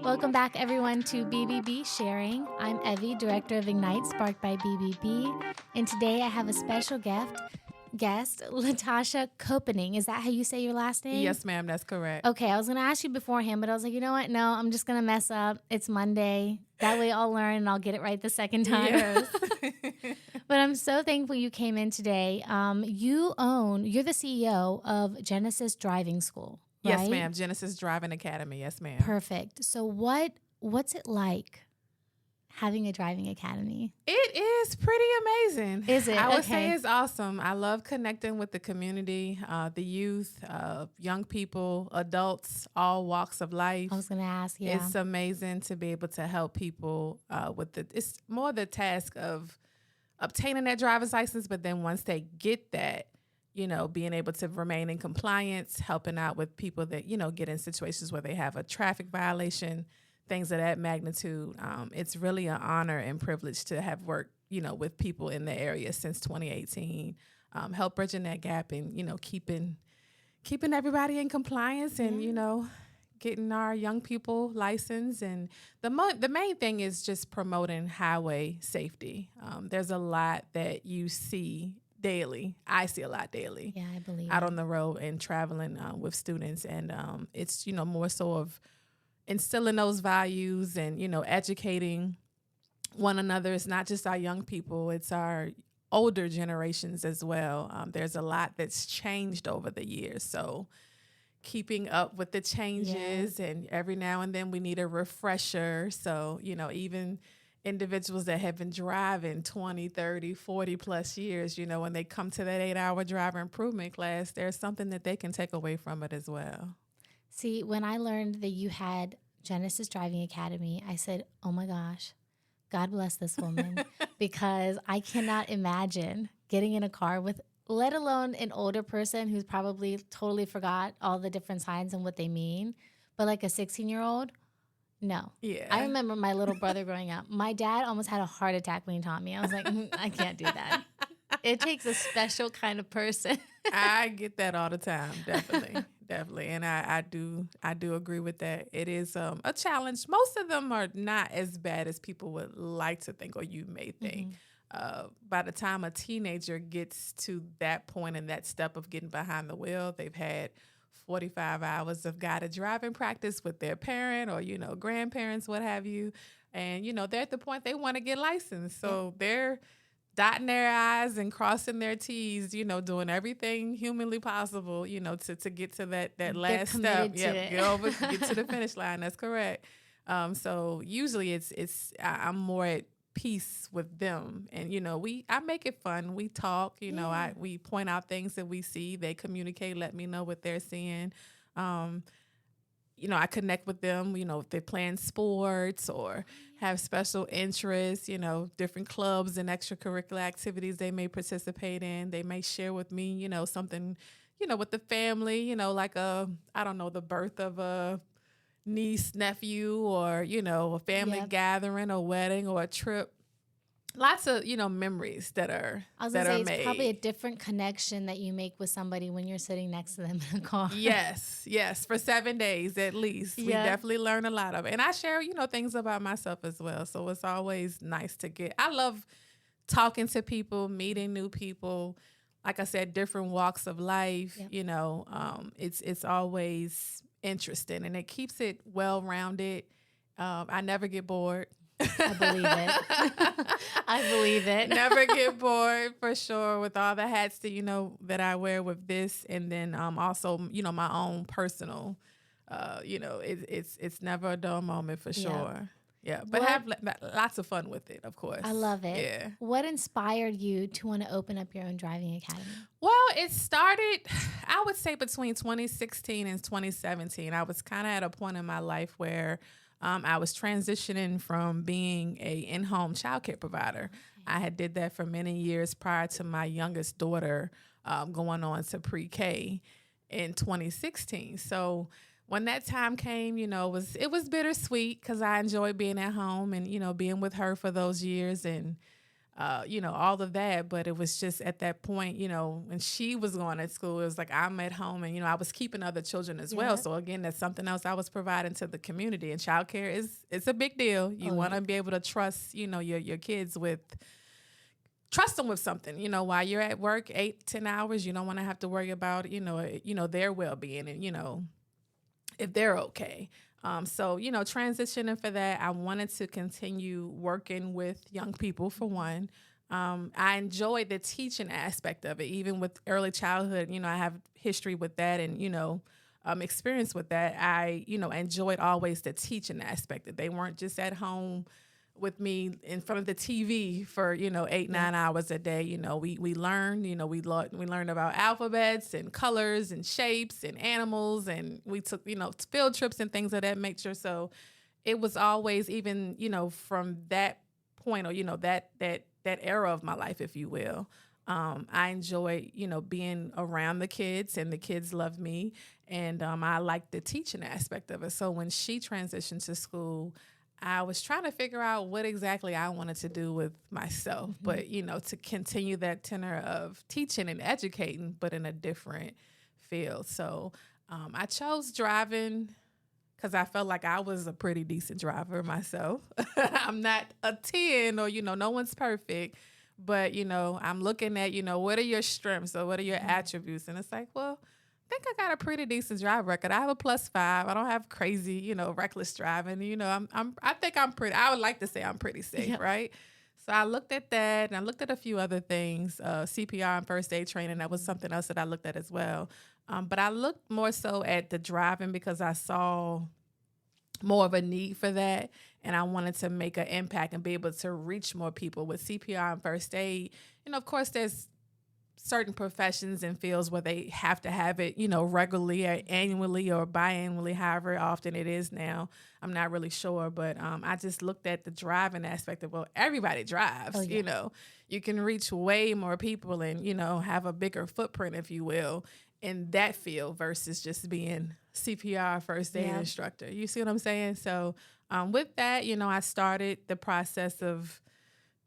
Welcome back, everyone, to BBB Sharing. I'm Evie, Director of Ignite, sparked by BBB. And today I have a special guest, LaTasha Copening. Is that how you say your last name? Yes, ma'am. That's correct. Okay, I was going to ask you beforehand, but I was like, you know what? No, I'm just going to mess up. It's Monday. That way I'll learn and I'll get it right the second time. Yes. But I'm so thankful you came in today. You're the CEO of Genesis Driving School. Right? Yes, ma'am. Genesis Driving Academy. Yes, ma'am. Perfect. So what's it like having a driving academy? It is pretty amazing. Is it? I would say it's awesome. I love connecting with the community, the youth, young people, adults, all walks of life. I was going to ask, yeah. It's amazing to be able to help people it's more the task of obtaining that driver's license, but then once they get that, being able to remain in compliance, helping out with people that, get in situations where they have a traffic violation, things of that magnitude. It's really an honor and privilege to have worked, with people in the area since 2018, help bridging that gap and, keeping everybody in compliance and, getting our young people licensed. And the main thing is just promoting highway safety. There's a lot that you see daily. I see a lot daily. Yeah, I believe out on the road and traveling with students. And it's, more so of instilling those values and, educating one another. It's not just our young people. It's our older generations as well. There's a lot that's changed over the years. So keeping up with the changes, and every now and then we need a refresher. So, even individuals that have been driving 20, 30, 40 plus years, when they come to that 8-hour driver improvement class, there's something that they can take away from it as well. See, when I learned that you had Genesis Driving Academy, I said, oh my gosh, God bless this woman, because I cannot imagine getting in a car with, let alone an older person who's probably totally forgot all the different signs and what they mean, but like a 16-year-old, no. Yeah. I remember my little brother growing up. My dad almost had a heart attack when he taught me. I was like, I can't do that. It takes a special kind of person. I get that all the time, definitely. Definitely. And I do agree with that. It is a challenge. Most of them are not as bad as people would like to think or you may think. By the time a teenager gets to that point and that step of getting behind the wheel, they've had 45 hours of guided driving practice with their parent or, grandparents, what have you. And, they're at the point they want to get licensed. So they're dotting their I's and crossing their T's, doing everything humanly possible, to get to that last step. Yeah, get to the finish line. That's correct. So usually I'm more at peace with them, and I make it fun. We talk, we point out things that we see. They communicate, let me know what they're seeing. I connect with them, if they're playing sports or have special interests, different clubs and extracurricular activities they may participate in. They may share with me, something, with the family, like the birth of a niece, nephew, or, a family gathering, a wedding, or a trip. Lots of, memories that are I was going to say, made. It's probably a different connection that you make with somebody when you're sitting next to them in a car. Yes, for 7 days at least. We definitely learn a lot of it. And I share, things about myself as well. So it's always nice I love talking to people, meeting new people. Like I said, different walks of life, it's always interesting, and it keeps it well-rounded. I never get bored. I believe it. I believe it. Never get bored, for sure, with all the hats that, that I wear with this. And then also, my own personal, it's never a dull moment, for sure. Yeah, but have lots of fun with it, of course. I love it. Yeah. What inspired you to want to open up your own driving academy? Well, it started, I would say, between 2016 and 2017. I was kind of at a point in my life where I was transitioning from being a in-home childcare provider. I had did that for many years prior to my youngest daughter going on to pre-K in 2016. So when that time came, it was bittersweet because I enjoyed being at home and, being with her for those years. And all of that. But it was just at that point, when she was going to school, it was like I'm at home and, I was keeping other children as well. So again, that's something else I was providing to the community. And childcare it's a big deal. You want to be able to trust, your kids trust them with something, while you're at work 8-10 hours. You don't want to have to worry about, their well-being and, if they're okay. So, transitioning for that, I wanted to continue working with young people for one. I enjoyed the teaching aspect of it, even with early childhood. I have history with that and, experience with that. I, enjoyed always the teaching aspect, that they weren't just at home with me in front of the TV for 8-9 hours a day. We learned we learned about alphabets and colors and shapes and animals, and we took field trips and things of that nature. So it was always, even from that point, or that era of my life, if you will. I enjoy being around the kids, and the kids love me, and I like the teaching aspect of it. So when she transitioned to school, I was trying to figure out what exactly I wanted to do with myself, but, to continue that tenor of teaching and educating, but in a different field. So I chose driving because I felt like I was a pretty decent driver myself. I'm not a 10 or, no one's perfect, but, I'm looking at, what are your strengths or what are your attributes? And it's like, well, I think I got a pretty decent drive record. I have a +5. I don't have crazy, reckless driving. I think I'm pretty. I would like to say I'm pretty safe, right? So I looked at that, and I looked at a few other things, CPR and first aid training. That was something else that I looked at as well. But I looked more so at the driving because I saw more of a need for that, and I wanted to make an impact and be able to reach more people with CPR and first aid. Of course, there's certain professions and fields where they have to have it, regularly or annually or biannually, however often it is now. I'm not really sure, but I just looked at the driving aspect of, well, everybody drives, you can reach way more people and, have a bigger footprint, if you will, in that field versus just being CPR first aid instructor. You see what I'm saying? So with that, I started the process of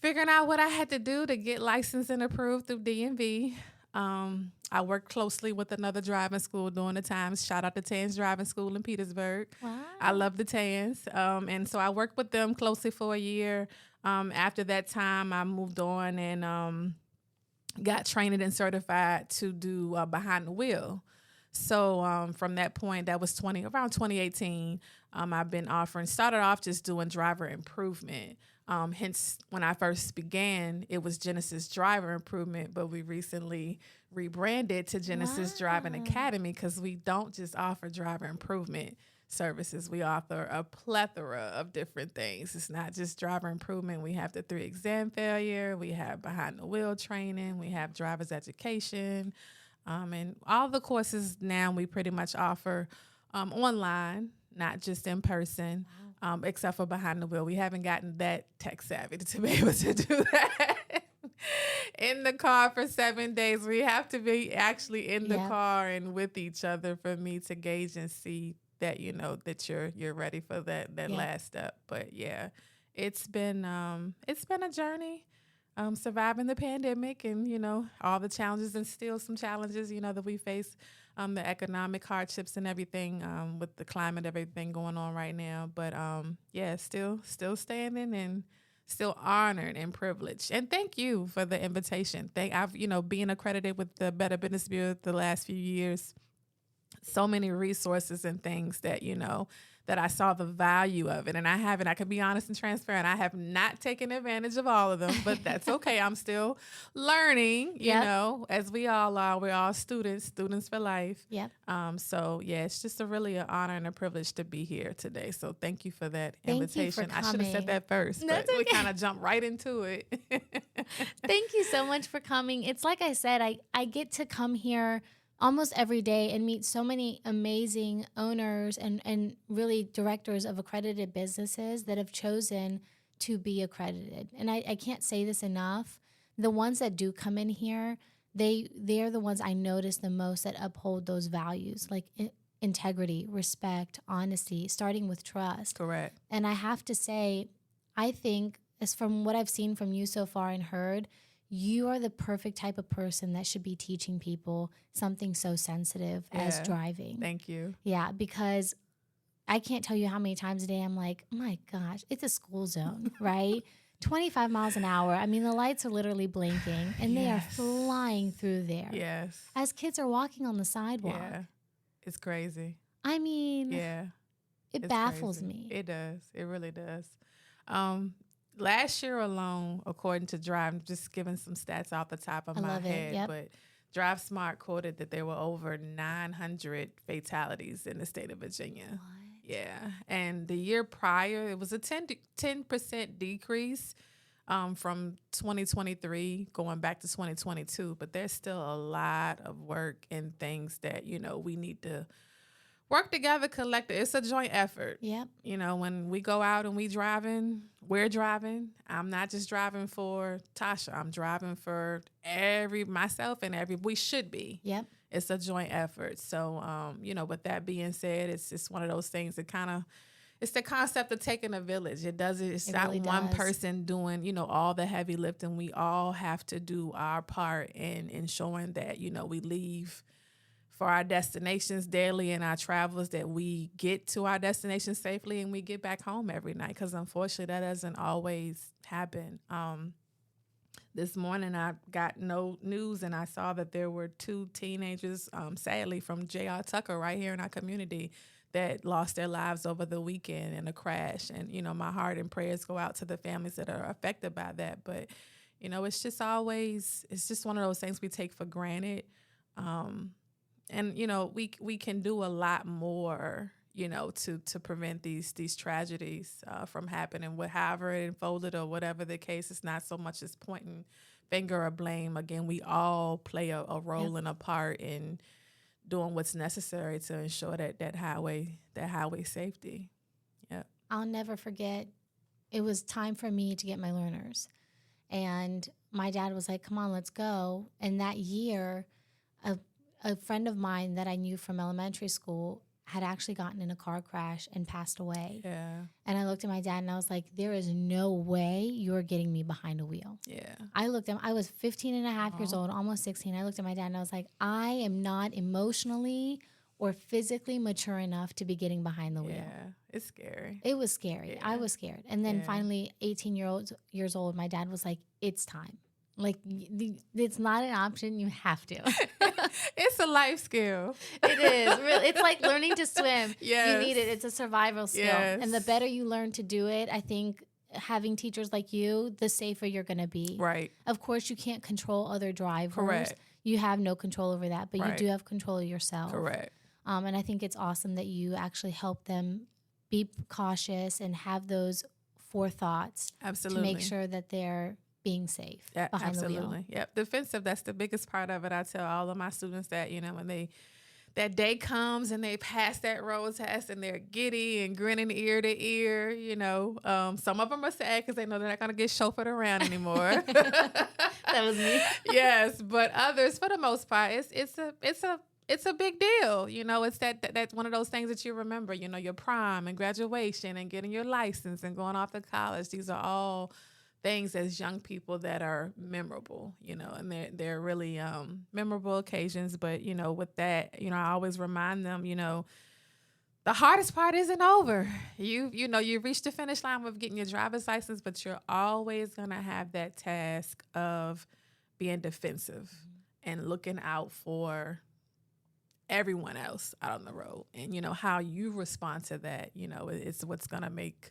figuring out what I had to do to get licensed and approved through DMV. I worked closely with another driving school during the times. Shout out to Tans Driving School in Petersburg. Wow. I love the Tans. And so I worked with them closely for a year. After that time, I moved on and got trained and certified to do behind the wheel. So from that point, that was around 2018, I've been started off just doing driver improvement. Hence, when I first began, it was Genesis Driver Improvement, but we recently rebranded to Genesis Driving Academy because we don't just offer driver improvement services. We offer a plethora of different things. It's not just driver improvement. We have the 3 exam failure. We have behind the wheel training. We have driver's education. And all the courses now we pretty much offer online, not just in person. Except for behind the wheel. We haven't gotten that tech savvy to be able to do that in the car for 7 days. We have to be actually in the car and with each other for me to gauge and see that, that you're ready for that last step. But yeah, it's been a journey. Surviving the pandemic and, all the challenges and still some challenges, that we face, the economic hardships and everything, with the climate, everything going on right now. But, still standing and still honored and privileged. And thank you for the invitation. I've, being accredited with the Better Business Bureau the last few years, so many resources and things that, that I saw the value of it. And I can be honest and transparent. I have not taken advantage of all of them, but that's okay. I'm still learning, as we all are. We're all students for life. Yep. It's just really an honor and a privilege to be here today. So thank you for that invitation. I should have said that first, but we kind of jumped right into it. Thank you so much for coming. It's like I said, I get to come here almost every day and meet so many amazing owners and really directors of accredited businesses that have chosen to be accredited. And I can't say this enough. The ones that do come in here, they're the ones I notice the most that uphold those values, like integrity, respect, honesty, starting with trust. Correct. And I have to say, I think as from what I've seen from you so far and heard, you are the perfect type of person that should be teaching people something so sensitive as Yeah. driving. Thank you. Yeah, because I can't tell you how many times a day I'm like, oh my gosh, it's a school zone, right? 25 miles an hour. I mean, the lights are literally blinking and they are Yes. flying through there Yes. as kids are walking on the sidewalk. Yeah. It's crazy. I mean, Yeah. it It's baffles crazy. me. It does. It really does. Last year alone, according to Drive, I'm just giving some stats off the top of I my love it. head, Yep. but Drive Smart quoted that there were over 900 fatalities in the state of Virginia. What? Yeah. And the year prior, it was a 10% decrease from 2023 going back to 2022. But there's still a lot of work and things that, we need to work together, collective. It's a joint effort. Yep. When we go out and we're driving. I'm not just driving for Tasha. I'm driving for myself and we should be. Yep. It's a joint effort. So, with that being said, it's just one of those things that it's the concept of taking a village. It's not really one does. person doing, all the heavy lifting. We all have to do our part in ensuring that, we leave for our destinations daily and our travels, that we get to our destination safely and we get back home every night. Because unfortunately, that doesn't always happen. This morning, I got no news and I saw that there were 2 teenagers, sadly, from J.R. Tucker right here in our community that lost their lives over the weekend in a crash. And, my heart and prayers go out to the families that are affected by that. But, it's just one of those things we take for granted. And, we can do a lot more, to prevent these tragedies from happening. However it unfolded or whatever the case, it's not so much as pointing finger or blame. Again, we all play a role and a part in doing what's necessary to ensure that highway safety. Yeah. I'll never forget, it was time for me to get my learners. And my dad was like, come on, let's go. And that year, a friend of mine that I knew from elementary school had actually gotten in a car crash and passed away. Yeah. And I looked at my dad and I was like, there is no way you're getting me behind a wheel. Yeah. I was 15 and a half years old, almost 16. I looked at my dad and I was like, I am not emotionally or physically mature enough to be getting behind the wheel. Yeah, it's scary. It was scary. Yeah. I was scared. And then finally, 18 years old, my dad was like, it's time. Like, it's not an option. You have to. It's a life skill. It is. Really, it's like learning to swim. Yes. You need it. It's a survival skill. Yes. And the better you learn to do it, I think having teachers like you, the safer you're going to be. Right. Of course, you can't control other drivers. Correct. You have no control over that, but Right. you do have control of yourself. Correct. And I think it's awesome that you actually help them be cautious and have those forethoughts Absolutely. to make sure that they're being safe behind the wheel. Absolutely. Yep. Defensive, that's the biggest part of it. I tell all of my students that, when that day comes and they pass that road test and they're giddy and grinning ear to ear, some of them are sad because they know they're not going to get chauffeured around anymore. That was me. Yes. But others, for the most part, it's a big deal. It's that's one of those things that you remember, your prom and graduation and getting your license and going off to college. These are all things as young people that are memorable, and they're really memorable occasions. But, with that, I always remind them, the hardest part isn't over. You reached the finish line with getting your driver's license, but you're always going to have that task of being defensive and looking out for everyone else out on the road. And, how you respond to that, it's what's going to make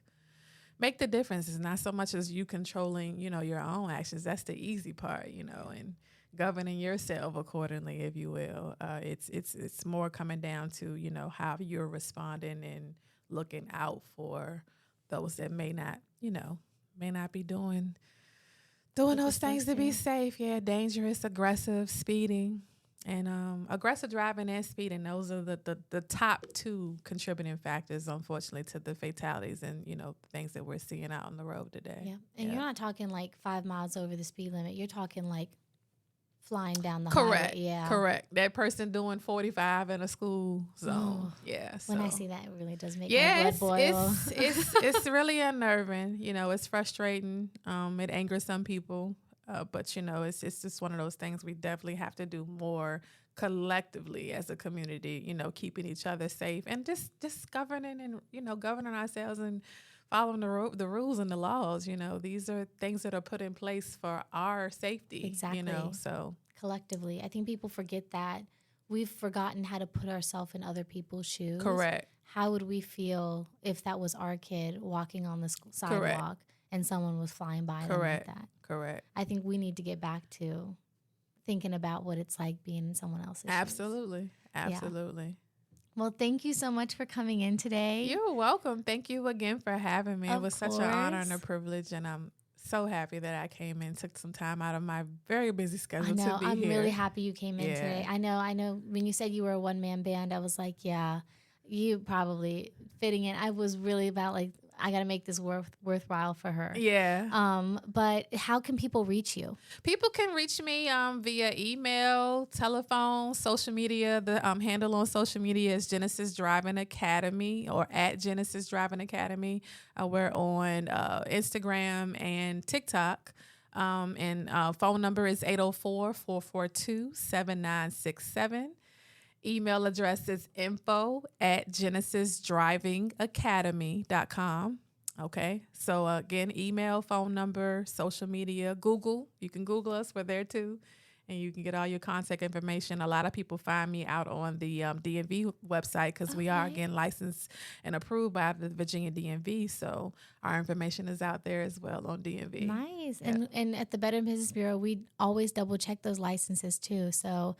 the difference. It's not so much as you controlling, your own actions. That's the easy part, and governing yourself accordingly, if you will. It's more coming down to, how you're responding and looking out for those that may not be doing those things to be safe. Yeah, dangerous, aggressive, speeding. And aggressive driving and speeding, those are the top 2 contributing factors, unfortunately, to the fatalities and, things that we're seeing out on the road today. Yeah. And you're not talking like 5 miles over the speed limit. You're talking like flying down the Correct. highway. Yeah. Correct. That person doing 45 in a school zone. Yeah. When I so. see that, it really does make Yeah, my blood boil. it's really unnerving. You know, it's frustrating. It angers some people, but you know, it's just one of those things we definitely have to do more collectively as a community. You know, keeping each other safe and just governing and governing ourselves and following the rules and the laws. You know, these are things that are put in place for our safety. Exactly. You know, so Collectively, I think people forget that. We've forgotten how to put ourselves in other people's shoes. correct. How would we feel if that was our kid walking on the sidewalk and someone was flying by them like that? Correct. I think we need to get back to thinking about what it's like being in someone else's shoes. Absolutely. Absolutely. Well, thank you so much for coming in today. You're welcome. Thank you again for having me. It Of was such an honor and a course. privilege, and I'm so happy that I came in, took some time out of my very busy schedule I know. to be I'm here. really happy you came in Yeah. today. I know. When you said you were a one-man band, I was like, yeah, you probably fitting in. I was really about like, I got to make this worthwhile for her. Yeah. But how can people reach you? People can reach me via email, telephone, social media. The handle on social media is Genesis Driving Academy or at Genesis Driving Academy. We're on Instagram and TikTok. And phone number is 804-442-7967. Email address is info@genesisdrivingacademy.com. Okay. So again, email, phone number, social media, Google. You can Google us. We're there too. And you can get all your contact information. A lot of people find me out on the DMV website because we are, again, licensed and approved by the Virginia DMV. So our information is out there as well on DMV. Nice. Yeah. And at the Better Business Bureau, we always double check those licenses too. So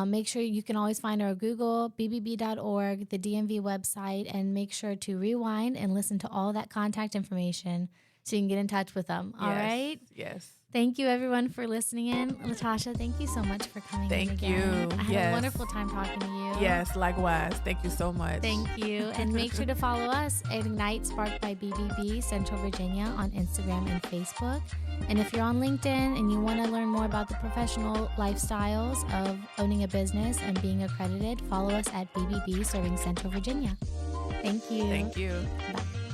make sure you can always find our Google, bbb.org, the DMV website, and make sure to rewind and listen to all that contact information so you can get in touch with them. All right? Yes. Thank you, everyone, for listening in. LaTasha, thank you so much for coming in Thank again. you. I had Yes. a wonderful time talking to you. Yes, likewise. Thank you so much. Thank you. And make sure to follow us at Ignite Sparked by BBB Central Virginia on Instagram and Facebook. And if you're on LinkedIn and you want to learn more about the professional lifestyles of owning a business and being accredited, follow us at BBB Serving Central Virginia. Thank you. Thank you. Bye.